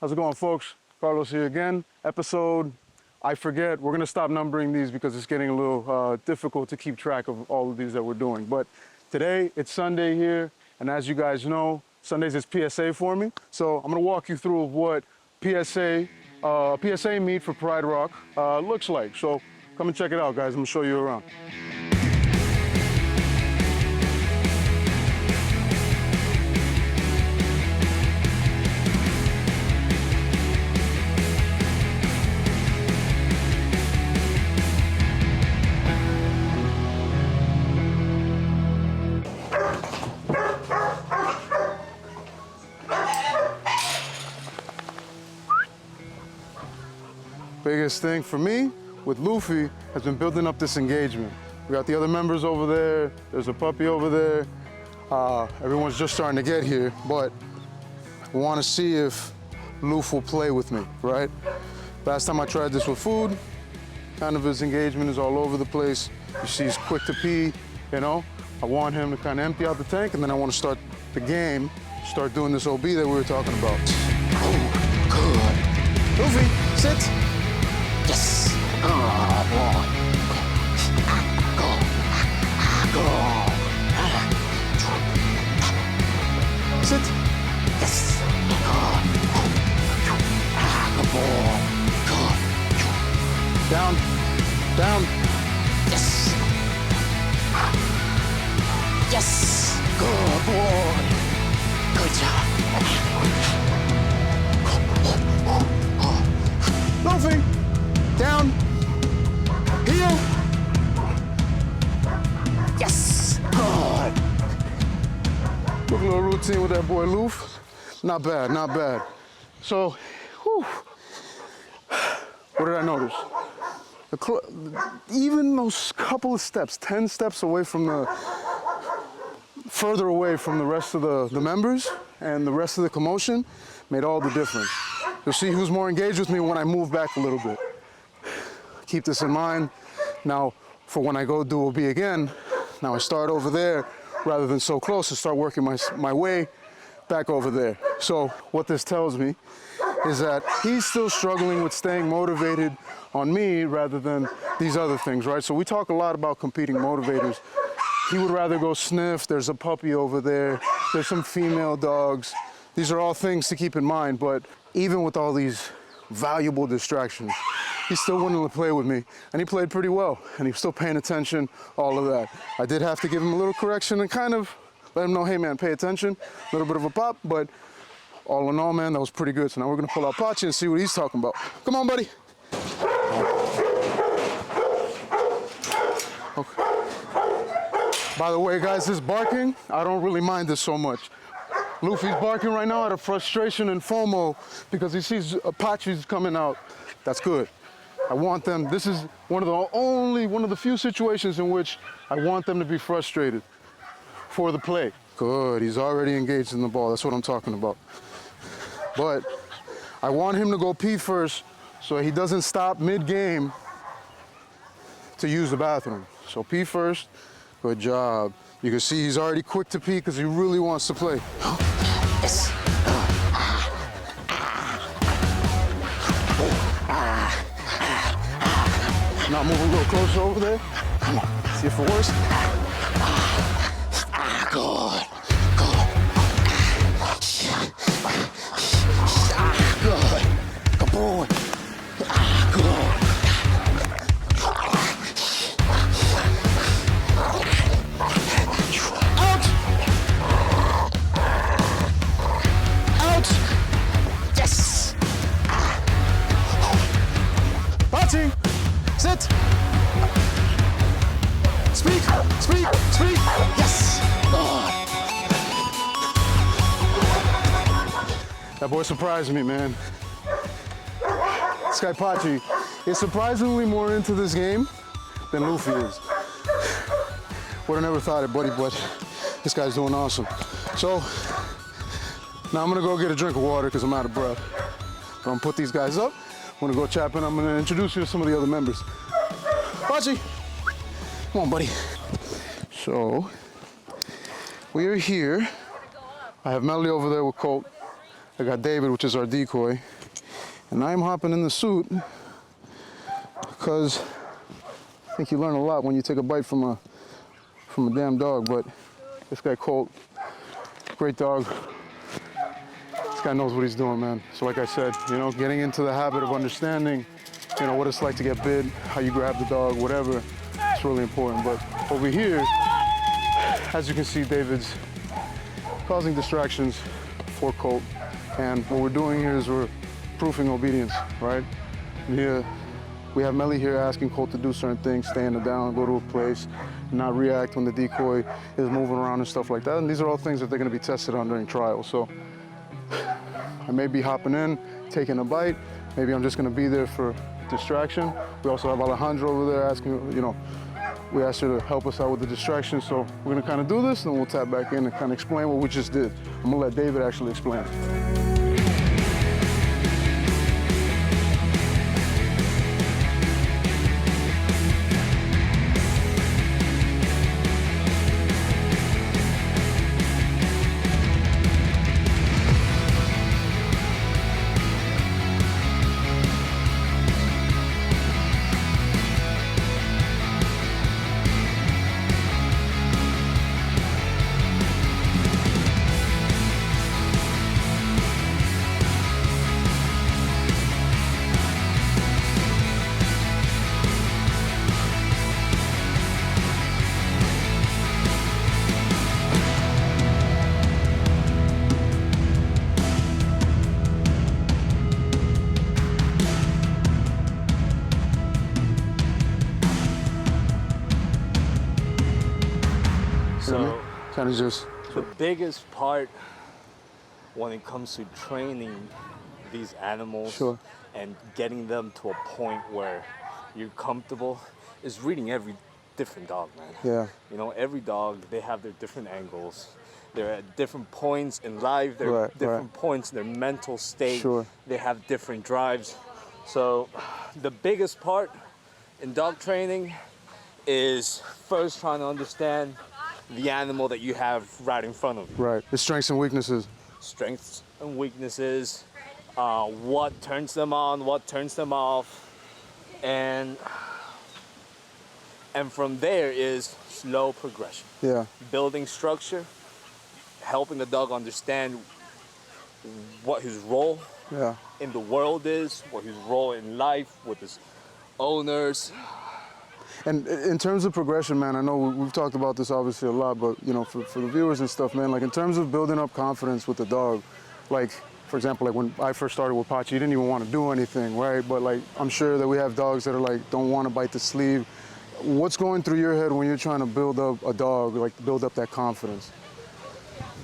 How's it going, folks? Carlos here again. Episode, I forget. We're gonna stop numbering these because it's getting a little difficult to keep track of all of these that we're doing. But today, it's Sunday here, and as you guys know, Sundays is PSA for me. So I'm gonna walk you through what PSA meet for Pride Rock looks like. So come and check it out, guys. I'm gonna show you around. Biggest thing for me with Luffy has been building up this engagement. We got the other members over there, there's a puppy over there. Everyone's just starting to get here, but we want to see if Luffy will play with me, right? Last time I tried this with food, kind of his engagement is all over the place. You see he's quick to pee, you know? I want him to kind of empty out the tank, and then I want to start the game, start doing this OB that we were talking about. Oh, good. Luffy, sit. Yes! Go, boy. Go. Go. Sit. Yes. Good boy. Good. Down. Down. Yes. Yes. Good boy. Good job. Luffy. Down. Heel. Yes. Good. Quick little routine with that boy Luffy. Not bad, not bad. So, whew. What did I notice? Even those couple of steps, 10 steps away from further away from the rest of the members and the rest of the commotion made all the difference. You'll see who's more engaged with me when I move back a little bit. Keep this in mind. Now, for when I go do OB again, now I start over there rather than so close and start working my way back over there. So what this tells me is that he's still struggling with staying motivated on me rather than these other things, right? So we talk a lot about competing motivators. He would rather go sniff. There's a puppy over there. There's some female dogs. These are all things to keep in mind, but even with all these valuable distractions, he's still willing to play with me, and he played pretty well, and he was still paying attention, all of that. I did have to give him a little correction and kind of let him know, hey man, pay attention, a little bit of a pop, but all in all, man, that was pretty good. So now we're gonna pull out Pachi and see what he's talking about. Come on, buddy. Okay. By the way, guys, this barking, I don't really mind this so much. Luffy's barking right now out of frustration and FOMO because he sees Apaches coming out. That's good. I want them, this is one of the few situations in which I want them to be frustrated for the play. Good, he's already engaged in the ball. That's what I'm talking about. But I want him to go pee first so he doesn't stop mid-game to use the bathroom. So pee first, good job. You can see he's already quick to pee because he really wants to play. Yes. Now move a little closer over there. Come on, see if it works. Good, good. Good, good boy. Good. Out. Out. Yes. Pachi. Sit. Speak, speak, speak. Yes. Good. That boy surprised me, man. This guy Pachi is surprisingly more into this game than Luffy is. Would have never thought it, buddy, but this guy's doing awesome. So now I'm gonna go get a drink of water because I'm out of breath. I'm gonna put these guys up. I'm gonna go chap in. I'm gonna introduce you to some of the other members. Pachi, come on, buddy. So we are here. I have Melody over there with Colt. I got David, which is our decoy. And I'm hopping in the suit because I think you learn a lot when you take a bite from a damn dog. But this guy Colt, great dog. This guy knows what he's doing, man. So like I said, you know, getting into the habit of understanding, you know, what it's like to get bit, how you grab the dog, whatever, it's really important. But over here, as you can see, David's causing distractions for Colt. And what we're doing here is we're proofing obedience, right? And here, we have Melly here asking Colt to do certain things, stay in the down, go to a place, not react when the decoy is moving around and stuff like that. And these are all things that they're gonna be tested on during trial. So I may be hopping in, taking a bite. Maybe I'm just gonna be there for distraction. We also have Alejandro over there asking, you know, we asked her to help us out with the distraction. So we're gonna kind of do this, and then we'll tap back in and kind of explain what we just did. I'm gonna let David actually explain. So kind of just the biggest part when it comes to training these animals Sure. and getting them to a point where you're comfortable is reading every different dog, man. Yeah. You know, every dog, they have their different angles. They're at different points in life. They're Right, at different points in their mental state. Sure. They have different drives. So the biggest part in dog training is first trying to understand the animal that you have right in front of you. right. His strengths and weaknesses. Strengths and weaknesses, what turns them on, what turns them off, and from there is slow progression. Yeah. Building structure, helping the dog understand what his role Yeah. in the world is, what his role in life with his owners. And in terms of progression, man, I know we've talked about this obviously a lot, but you know, for the viewers and stuff, man, like in terms of building up confidence with the dog, like for example, like when I first started with Pachi, he didn't even want to do anything, right? But like I'm sure that we have dogs that are like don't want to bite the sleeve. What's going through your head when you're trying to build up a dog, like build up that confidence?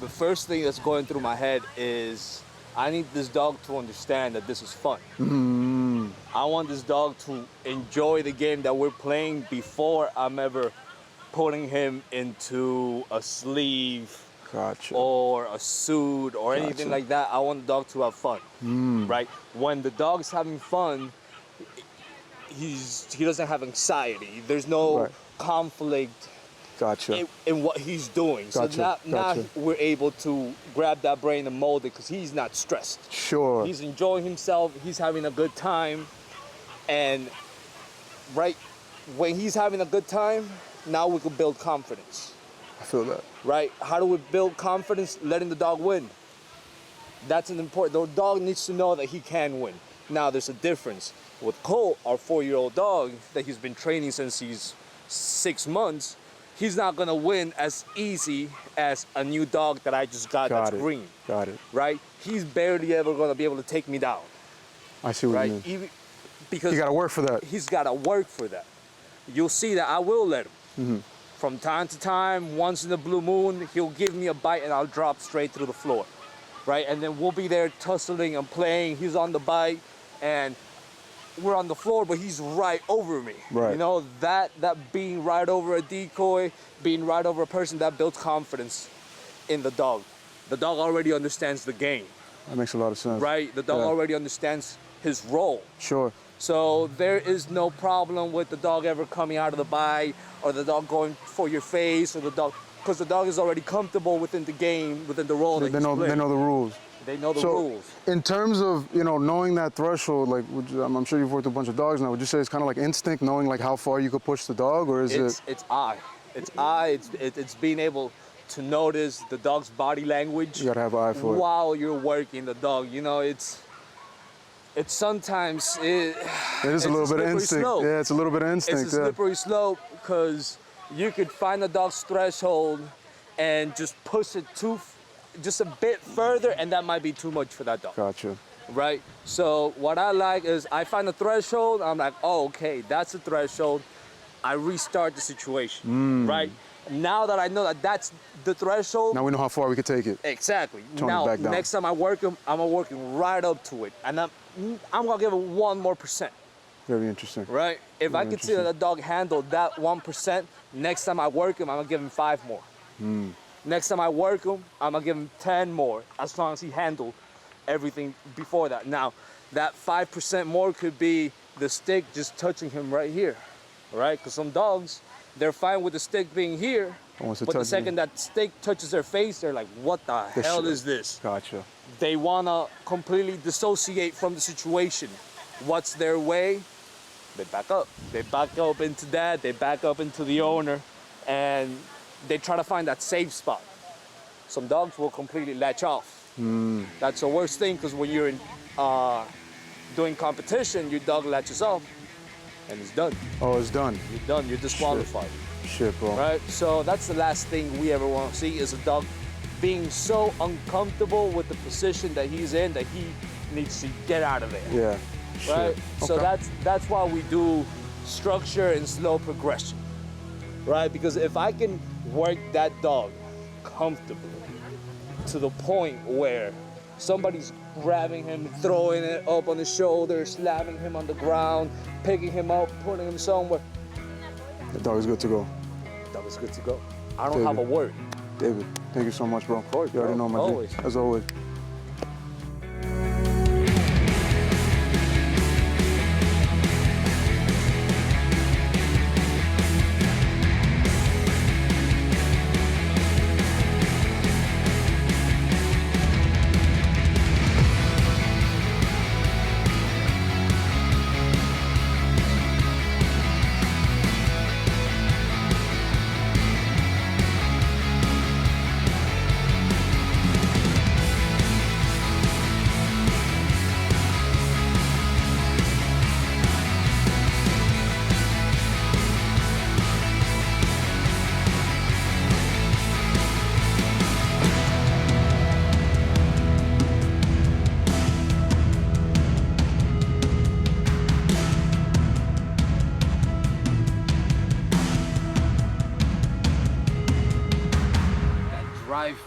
The first thing that's going through my head is I need this dog to understand that this is fun. I want this dog to enjoy the game that we're playing before I'm ever putting him into a sleeve Gotcha. or a suit or Gotcha. anything like that. I want the dog to have fun, right? When the dog's having fun, he doesn't have anxiety. There's no Right. conflict Gotcha. in what he's doing. Gotcha, So now gotcha. we're able to grab that brain and mold it because he's not stressed. Sure. He's enjoying himself. He's having a good time. And right when he's having a good time, now we can build confidence. I feel that. Right? How do we build confidence? Letting the dog win. That's an important. The dog needs to know that he can win. Now there's a difference. With Colt, our 4-year-old dog that he's been training since he's 6 months, he's not gonna win as easy as a new dog that I just got that's green. Got it. Right? He's barely ever gonna be able to take me down. I see what Right? you mean. Even, because You got to work for that. he's gotta work for that. You'll see that I will let him. From time to time, once in the blue moon, he'll give me a bite and I'll drop straight through the floor. Right? And then we'll be there tussling and playing. He's on the bite and we're on the floor, but he's right over me. Right. You know, that being right over a decoy, being right over a person, that builds confidence in the dog. The dog already understands the game, That makes a lot of sense. right? The dog Yeah. already understands his role. Sure. So there is no problem with the dog ever coming out of the bite or the dog going for your face or the dog, because the dog is already comfortable within the game, within the role that They he's know playing. the rules. They know the So, rules. in terms of, you know, knowing that threshold, like, I'm sure you've worked with a bunch of dogs now. Would you say it's kind of like instinct, knowing like how far you could push the dog, or is it? It's eye. It's eye. It's being able to notice the dog's body language. You gotta have an eye for it. While you're working the dog. You know, it's sometimes It is a little bit of instinct. Slope. Yeah, it's a little bit of instinct. It's a slippery slope because you could find the dog's threshold and just push it just a bit further, and that might be too much for that dog. Gotcha. Right? So what I like is I find the threshold, I'm like, oh, okay, that's the threshold. I restart the situation, right? Now that I know that that's the threshold. Now we know how far we could take it. Exactly. Tone it Now, back down. next time I work him, I'm gonna work him right up to it. And I'm gonna give it 1% more. Very interesting. Right? If I Very can see that the dog handled that 1%, next time I work him, I'm gonna give him 5 more. Next time I work him, I'm gonna give him 10 more, as long as he handled everything before that. Now, that 5% more could be the stick just touching him right here, right? Because some dogs, they're fine with the stick being here, Wants to but the touch second that stick touches their face, they're like, what the hell is this? Gotcha. They wanna completely dissociate from the situation. What's their way? They back up. They back up into that, they back up into the owner, and they try to find that safe spot. Some dogs will completely latch off. That's the worst thing, because when you're in, doing competition, your dog latches off, and it's done. Oh, it's done. You're done, you're disqualified. Shit, bro. Right? So that's the last thing we ever want to see, is a dog being so uncomfortable with the position that he's in that he needs to get out of there. Yeah. Right? Shit. So Okay. that's why we do structure and slow progression. Right? Because if I can work that dog comfortably to the point where somebody's grabbing him, throwing it up on his shoulder, slapping him on the ground, picking him up, putting him somewhere, The dog is good to go. that was good to go. I don't have a word. David, thank you so much, bro. Of course, you already bro. know, my G. Always. As always. Drive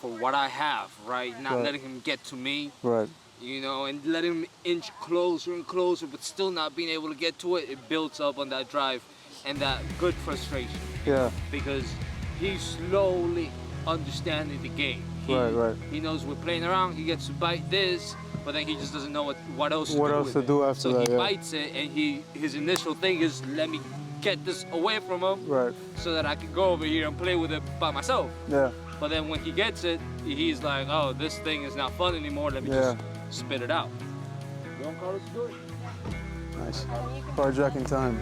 for what I have, right? Not Right. letting him get to me, Right. you know, and let him inch closer and closer, but still not being able to get to it. It builds up on that drive and that good frustration, Yeah. because he's slowly understanding the game. Right. He knows we're playing around. He gets to bite this, but then he just doesn't know what else to What do else with to it. do after so that, he yeah. bites it, and his initial thing is, let me get this away from him, Right. so that I can go over here and play with it by myself. Yeah. But then when he gets it, he's like, oh, this thing is not fun anymore. Let me just spit it out. Don Carlos, do it. Nice. Carjacking time.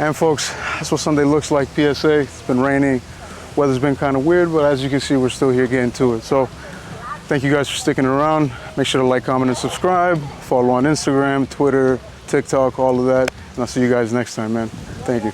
And folks, that's what Sunday looks like, PSA. It's been raining, weather's been kind of weird, but as you can see, we're still here getting to it. So thank you guys for sticking around. Make sure to like, comment, and subscribe. Follow on Instagram, Twitter, TikTok, all of that. And I'll see you guys next time, man. Thank you.